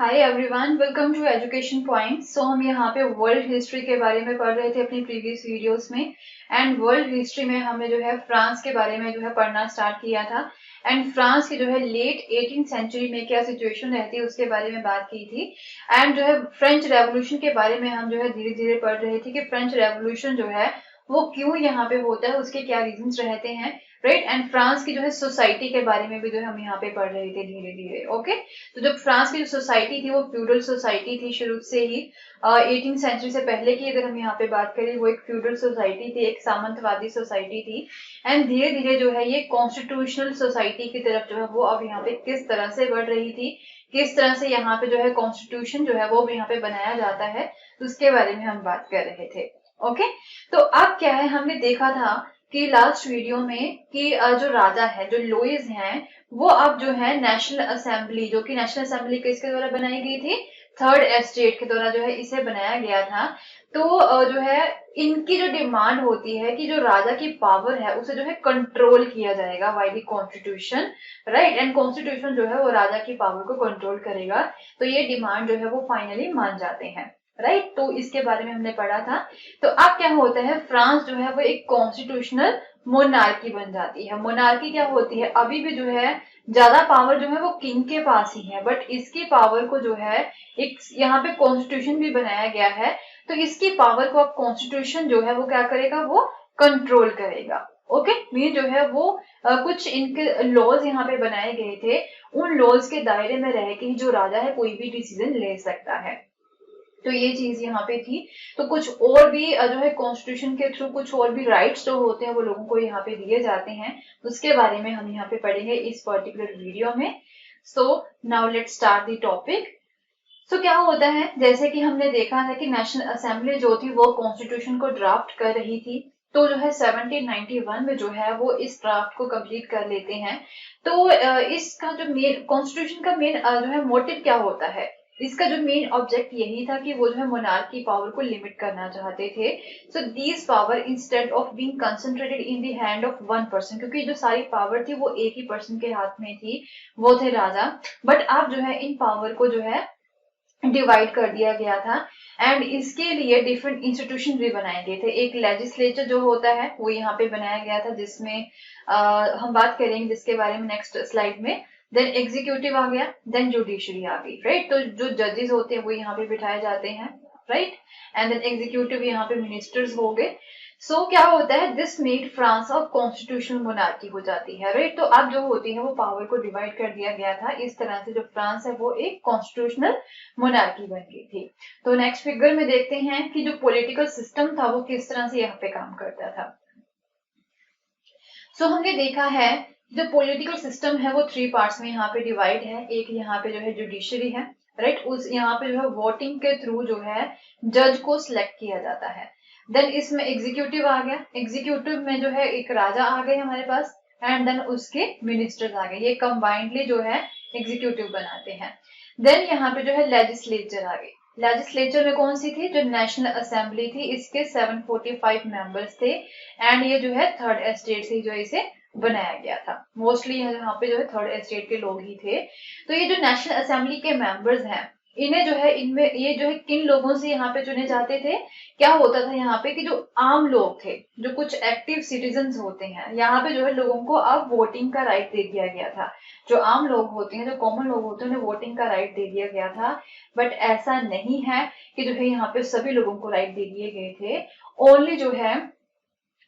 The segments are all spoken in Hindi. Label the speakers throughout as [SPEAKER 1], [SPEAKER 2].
[SPEAKER 1] Hi everyone, welcome to education point. हम यहाँ पे वर्ल्ड हिस्ट्री के बारे में पढ़ रहे थे अपनी प्रीवियस वीडियोस में। एंड वर्ल्ड हिस्ट्री में हमने जो है फ्रांस के बारे में जो है पढ़ना स्टार्ट किया था। एंड फ्रांस की जो है लेट 18th सेंचुरी में क्या सिचुएशन रहती है उसके बारे में बात की थी। एंड जो है फ्रेंच रेवोल्यूशन के बारे में हम जो है धीरे धीरे पढ़ रहे थे कि फ्रेंच रेवोल्यूशन जो है वो क्यों यहाँ पे होता है, उसके क्या रीजंस रहते हैं, राइट। एंड फ्रांस की जो है सोसाइटी के बारे में भी जो है हम यहाँ पे पढ़ रहे थे धीरे धीरे। ओके, तो जब फ्रांस की जो सोसाइटी थी वो फ्यूडल सोसाइटी थी शुरू से ही। 18th सेंचुरी से पहले की अगर हम यहाँ पे बात करें वो एक फ्यूडल सोसाइटी थी, एक सामंतवादी सोसाइटी थी। एंड धीरे धीरे जो है ये कॉन्स्टिट्यूशनल सोसाइटी की तरफ जो है वो अब यहाँ पे किस तरह से बढ़ रही थी, किस तरह से यहाँ पे जो है कॉन्स्टिट्यूशन जो है वो यहाँ पे बनाया जाता है, उसके बारे में हम बात कर रहे थे। ओके, तो अब क्या है, हमने देखा था कि लास्ट वीडियो में कि जो राजा है, जो लोइस हैं, वो अब जो है नेशनल असेंबली, जो कि नेशनल असेंबली किसके द्वारा बनाई गई थी, थर्ड एस्टेट के द्वारा जो है इसे बनाया गया था। तो जो है इनकी जो डिमांड होती है कि जो राजा की पावर है उसे जो है कंट्रोल किया जाएगा by the constitution, right. And constitution जो है वो राजा की पावर को कंट्रोल करेगा। तो ये डिमांड जो है वो फाइनली मान जाते हैं, राइट। तो इसके बारे में हमने पढ़ा था। तो अब क्या होता है, फ्रांस जो है वो एक कॉन्स्टिट्यूशनल मोनार्की बन जाती है। मोनार्की क्या होती है, अभी भी जो है ज्यादा पावर जो है वो किंग के पास ही है, बट इसकी पावर को जो है एक यहाँ पे कॉन्स्टिट्यूशन भी बनाया गया है। तो इसकी पावर को अब कॉन्स्टिट्यूशन जो है वो क्या करेगा, वो कंट्रोल करेगा। ओके, मीन जो है वो कुछ इनके लॉज यहाँ पे बनाए गए थे, उन लॉज के दायरे में रह के ही जो राजा है कोई भी डिसीजन ले सकता है। तो ये चीज यहाँ पे थी। तो कुछ और भी जो है कॉन्स्टिट्यूशन के थ्रू कुछ और भी राइट्स जो होते हैं वो लोगों को यहाँ पे दिए जाते हैं, उसके बारे में हम यहाँ पे पढ़ेंगे इस पर्टिकुलर वीडियो में। So now let's start the topic. So क्या होता है, जैसे कि हमने देखा था कि नेशनल असेंबली जो थी वो कॉन्स्टिट्यूशन को ड्राफ्ट कर रही थी। तो जो है 1791 में जो है वो इस ड्राफ्ट को कंप्लीट कर लेते हैं। तो इसका जो मेन कॉन्स्टिट्यूशन का मेन जो है मोटिव क्या होता है, इसका जो मेन ऑब्जेक्ट यही था कि वो जो है मोनार्क की पावर को लिमिट करना चाहते थे। So these power instead of being concentrated in the hand of one person, क्योंकि जो सारी पावर थी वो एक ही पर्सन के हाथ में थी, वो थे राजा। बट अब जो है इन पावर को जो है डिवाइड कर दिया गया था। एंड इसके लिए डिफरेंट इंस्टीट्यूशन भी बनाए गए थे। एक लेजिस्लेचर जो होता है वो यहाँ पे बनाया गया था, जिसमें हम बात करेंगे जिसके बारे में नेक्स्ट स्लाइड में। देन एग्जीक्यूटिव आ गया, देन जुडिशरी आ गई, राइट। तो जो जजेस होते हैं वो यहाँ पे बिठाए जाते हैं, राइट। एंड देन एग्जीक्यूटिव यहाँ पे मिनिस्टर्स हो गए। क्या होता है, दिस मेड फ्रांस और कॉन्स्टिट्यूशनल मोनार्की हो जाती है, राइट। तो अब जो होती है वो पावर को डिवाइड कर दिया गया था, इस तरह से जो फ्रांस है वो एक कॉन्स्टिट्यूशनल मोनार्की बन गई थी। तो नेक्स्ट फिगर में देखते हैं कि जो पॉलिटिकल सिस्टम था वो किस तरह से यहाँ पे काम करता था। हमने देखा है जो पॉलिटिकल सिस्टम है वो 3 पार्ट्स में यहाँ पे डिवाइड है। एक यहाँ पे जो है जुडिशरी है, राइट। उस यहाँ पे जो है वोटिंग के थ्रू जो है जज को सिलेक्ट किया जाता है। देन इसमें एग्जीक्यूटिव आ गया, एग्जीक्यूटिव में जो है एक राजा आ गए हमारे पास, एंड देन उसके मिनिस्टर्स आ गए, ये कंबाइंडली जो है एग्जीक्यूटिव बनाते हैं। देन यहाँ पे जो है लेजिस्लेचर आ गई। लेजिस्लेचर में कौन सी थी, जो नेशनल असेंबली थी, इसके 745 मेंबर्स थे। एंड ये जो है थर्ड एस्टेट से जो इसे बनाया गया था, मोस्टली यहाँ पे जो है थर्ड एस्टेट के लोग ही थे। तो ये जो नेशनल असेंबली के मेंबर्स हैं, इन्हें जो है इनमें ये जो है किन लोगों से यहाँ पे चुने जाते थे, क्या होता था यहाँ पे कि जो आम लोग थे, जो कुछ एक्टिव सिटीजन्स होते हैं, यहाँ पे जो है लोगों को अब वोटिंग का राइट दे दिया गया था। जो आम लोग होते हैं, जो कॉमन लोग होते हैं, उन्हें वोटिंग का राइट दे दिया गया था। बट ऐसा नहीं है कि जो है यहाँ पे सभी लोगों को राइट दे दिए गए थे। ओनली जो है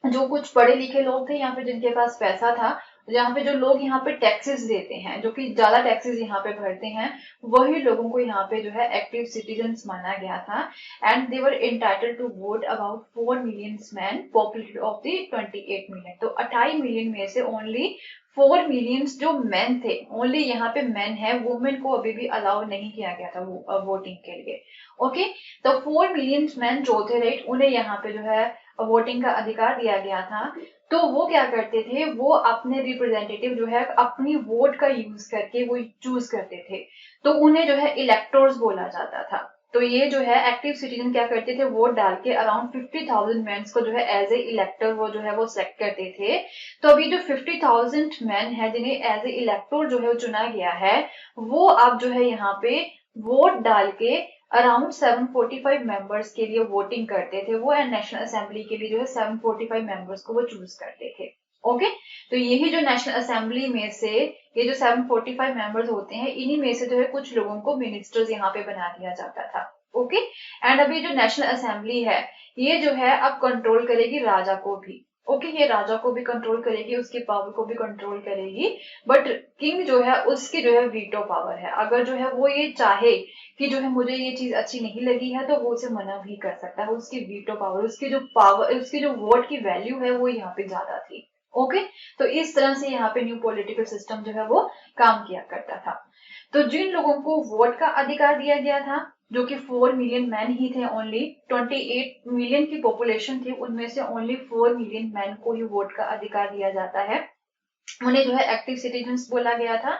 [SPEAKER 1] जो कुछ पढ़े लिखे लोग थे, यहाँ पे जिनके पास पैसा था, यहाँ पे जो लोग यहाँ पे टैक्सेस देते हैं, जो कि ज्यादा टैक्सेस यहाँ पे भरते हैं, वही लोगों को यहाँ पे जो है एक्टिव सिटीजन्स माना गया था। And they were entitled to vote about 4 million man, populated of the 28 million. तो 28 मिलियन में से ओनली 4 मिलियंस जो मेन थे, ओनली यहाँ पे मेन है, वुमेन को अभी भी अलाउ नहीं किया गया था वोटिंग के लिए। ओके, तो 4 मिलियन मेन जो थे, राइट, उन्हें यहाँ पे जो है वोटिंग का अधिकार दिया गया था। तो वो क्या करते थे, वो अपने रिप्रेजेंटेटिव जो है अपनी वोट का यूज करके वो चूज करते थे। तो उन्हें जो है इलेक्टोर्स बोला जाता था। तो ये जो है एक्टिव सिटीजन क्या करते थे, वोट डाल के अराउंड 50,000 मेंस को जो है एज ए इलेक्टर वो जो है वो सेलेक्ट करते थे। तो अभी जो 50,000 मेन है जिन्हें एज ए इलेक्टर जो है चुना गया है, वो अब जो है यहाँ पे वोट डाल के अराउंड 745 मेंबर्स के लिए वोटिंग करते थे वो, एंड नेशनल असेंबली के लिए जो है 745 मेंबर्स को वो चूज करते थे। ओके, तो यही जो नेशनल असेंबली में से ये जो 745 मेंबर्स होते हैं, इन्हीं में से जो है कुछ लोगों को मिनिस्टर्स यहाँ पे बना दिया जाता था। ओके, एंड अभी जो नेशनल असेंबली है ये जो है अब कंट्रोल करेगी राजा को भी। ओके, ये राजा को भी कंट्रोल करेगी, उसकी पावर को भी कंट्रोल करेगी, बट किंग जो है उसकी जो है वीटो पावर है। अगर जो है वो ये चाहे कि जो है मुझे ये चीज अच्छी नहीं लगी है, तो वो उसे मना भी कर सकता है। उसकी वीटो पावर, उसकी जो पावर, उसकी जो वोट की वैल्यू है वो यहाँ पे ज्यादा थी। ओके, तो इस तरह से यहाँ पे न्यू पॉलिटिकल सिस्टम जो है वो काम किया करता था। तो जिन लोगों को वोट का अधिकार दिया गया था, जो कि 4 मिलियन मैन ही थे, ओनली 28 मिलियन की पॉपुलेशन थी, उनमें से ओनली 4 मिलियन मैन को ही वोट का अधिकार दिया जाता है। उन्हें जो है एक्टिव सिटीजन्स बोला गया था।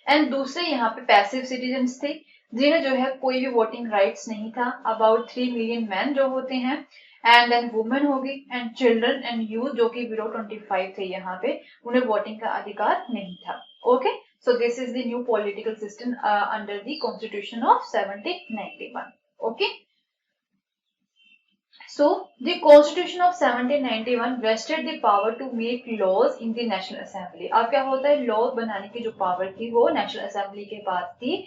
[SPEAKER 1] एंड दूसरे यहाँ पे पैसिव सिटीजन्स थे, जिन्हें जो है कोई भी वोटिंग राइट्स नहीं था, अबाउट 3 मिलियन मैन जो होते हैं, एंड देन वुमेन होगी, एंड चिल्ड्रन एंड यूथ जो कि बिलो 25 थे, यहाँ पे उन्हें वोटिंग का अधिकार नहीं था। Okay, so this is the new political system under the constitution of 1791. Okay, so the constitution of 1791 vested the power to make laws in the national assembly. अब क्या होता है, लॉ बनाने की जो पावर थी वो नेशनल असेंबली के पास थी,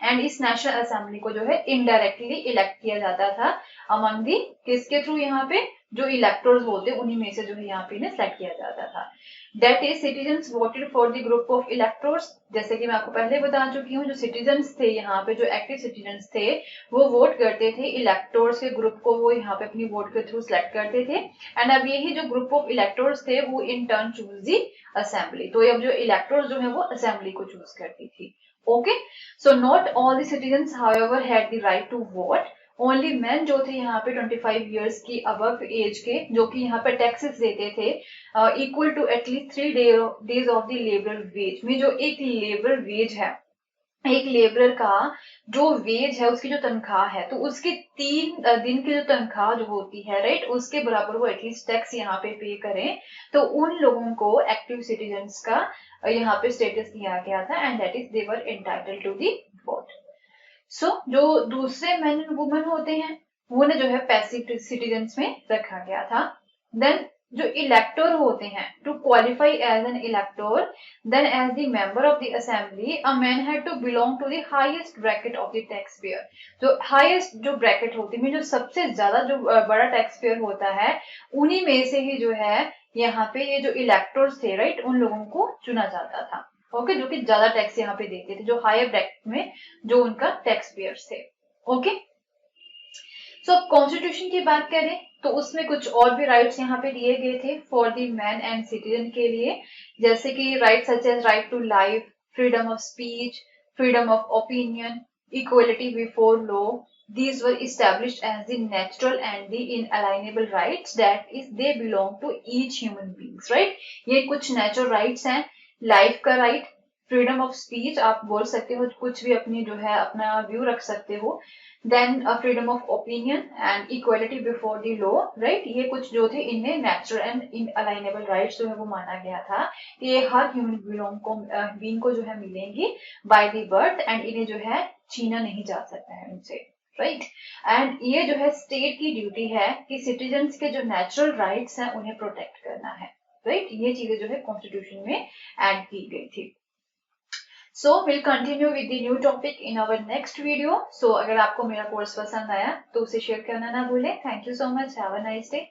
[SPEAKER 1] एंड इस नेशनल असेंबली को जो है इनडायरेक्टली इलेक्ट किया जाता था अमंग दी, किसके थ्रू, यहाँ पे जो इलेक्टर्स होते उन्हीं में से जो है यहाँ पे इन्हें सेलेक्ट किया जाता था। That is, citizens voted for the group of electors. जैसे कि मैं आपको पहले बता चुकी हूँ, जो सिटीजन्स थे यहाँ पे, जो एक्टिव सिटीजन्स थे, वो वोट करते थे इलेक्टोर्स के ग्रुप को, वो यहाँ पे अपनी वोट के थ्रू सेलेक्ट करते थे। एंड अब यही जो ग्रुप ऑफ इलेक्टोर्स थे वो in turn choose the assembly. तो अब जो इलेक्टोर्स जो है वो असेंबली को चूज करती थी। Okay, so not all the citizens however had the right to vote. Only man जो थे यहाँ पे 25 इयर्स की अबव एज के, जो कि यहाँ पे टैक्सेस देते थे equal to at least 3 days of the labour wage. में जो एक लेबर वेज है, एक लेबरर का जो वेज है, उसकी जो तनख्वाह है, तो उसके 3 दिन की जो तनख्वाह जो होती है, राइट, उसके बराबर वो एटलीस्ट टैक्स यहाँ पे करें, तो उन लोगों को एक्टिव सिटीजन्स का यहाँ पे स्टेटस दिया गया था, and that is they were entitled to the vote. So जो दूसरे मैन एंड वुमेन होते हैं, उन्हें जो है पैसिव सिटीजन्स में रखा गया था। देन जो इलेक्टर होते हैं, to qualify as an elector, then as the member of the assembly a man had to belong to the highest bracket of the tax payer. जो हाईएस्ट जो ब्रैकेट होती है, जो सबसे ज्यादा जो बड़ा टैक्स पेयर होता है, उन्हीं में से ही जो है यहाँ पे ये जो इलेक्टर्स थे, राइट, उन लोगों को चुना जाता था। ओके, जो कि ज्यादा टैक्स यहाँ पे देते थे, जो हायर ब्रैकेट में जो उनका टैक्स पेयर्स थे। ओके, सो अब कॉन्स्टिट्यूशन की बात करें तो उसमें कुछ और भी राइट्स यहाँ पे दिए गए थे for the man and citizen के लिए, जैसे कि right such as right to life, freedom of speech, freedom of opinion, equality before law. These were established as the natural and the inalienable rights, that is they belong to each human beings, right? ये कुछ natural rights हैं। लाइफ का राइट, फ्रीडम ऑफ स्पीच, आप बोल सकते हो कुछ भी, अपनी जो है अपना व्यू रख सकते हो। Then freedom of opinion and equality before the law, right, ये कुछ जो थे इनमें नेचुरल एंड इनअलाइनेबल राइट्स जो है वो माना गया था। ये हर ह्यूमन बीइंग को जो है मिलेंगी बाय द बर्थ, एंड इन्हें जो है छीना नहीं जा सकता है उनसे, राइट। एंड ये जो है स्टेट की ड्यूटी है कि सिटीजन्स के जो नेचुरल राइट्स हैं उन्हें प्रोटेक्ट करना है, राइट। ये चीजें जो है कॉन्स्टिट्यूशन में ऐड की गई थी। So we'll continue with the new topic in our next video. So अगर आपको मेरा कोर्स पसंद आया तो उसे शेयर करना ना भूलें. Thank you so much. Have a nice day.